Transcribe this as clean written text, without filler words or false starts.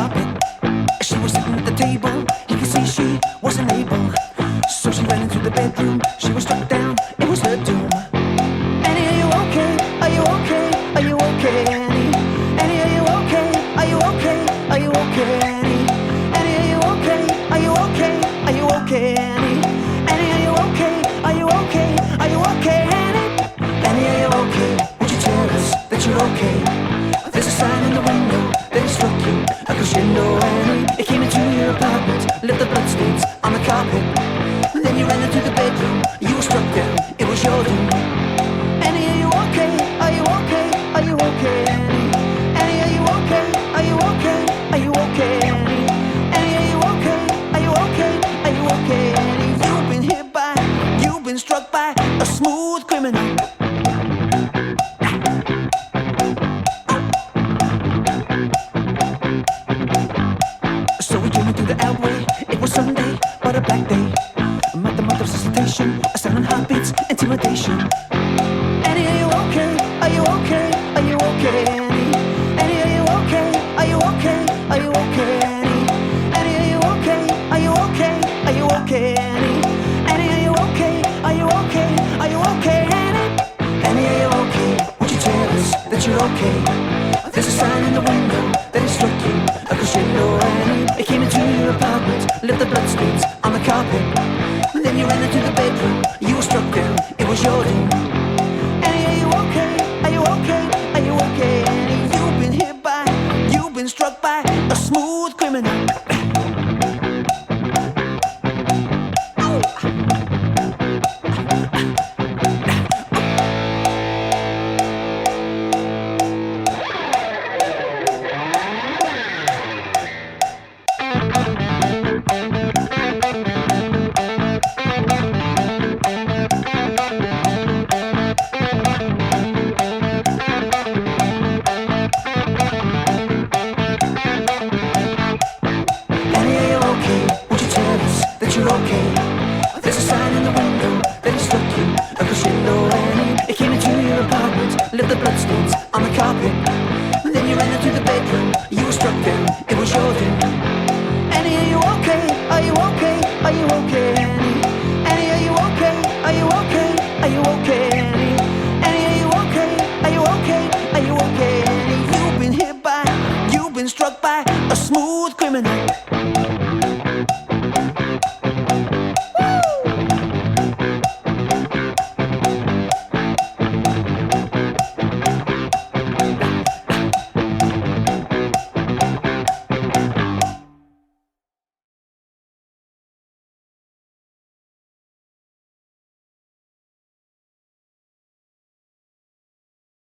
carpet. She was sitting at the table, he could see she wasn't able. So she ran into the bedroom, she was struck down, it was her doom. Annie, are you okay? Are you okay? Are you okay, Annie? Annie, are you okay? Are you okay? Are you okay, Annie? Annie, are you okay? Are you okay? Are you okay, Annie? Annie, are you okay? Are you okay? Are you okay, Annie? Annie, are you okay? Would you tell us that you're okay? There's a sign in the window that it struck you, a crescendo, Annie. It came into your apartment, left the bloodstains on the carpet. Then you ran into the bedroom, you were struck down, it was your doom. Annie, are you okay? Are you okay? Are you okay, Annie? Annie, are you okay? Are you okay? Are you okay, Annie? Annie, are you okay? Are you okay? Are you okay, Annie? You've been hit by, you've been struck by a smooth criminal. So we journeyed through the alleyway. It was Sunday, but a black day. Met the month of solicitation, a silent heartbeats, intimidation. Annie, are you okay? Are you okay? Are you okay, Annie? Annie, are you okay? Are you okay? Are you okay, Annie? Annie, are you okay? Are you okay? Are you okay, Annie? Annie, are you okay? Are you okay? Are you okay, Annie? Annie, are you okay? Would you tell us that you're okay? There's a sign in the window that it struck you, a crescendo, Annie. It came into your apartment, left the bloodstains on the carpet. Then you ran into the bedroom, you were struck down, it was your doom. Annie, are you okay? Are you okay? Are you okay, Annie? You've been hit by, you've been struck by a smooth criminal. You're okay. There's a sign in the window that it struck you, a crescendo, Annie. It came into your apartment, left the bloodstains on the carpet. Then you ran into the bedroom, you were struck down, it was your doom.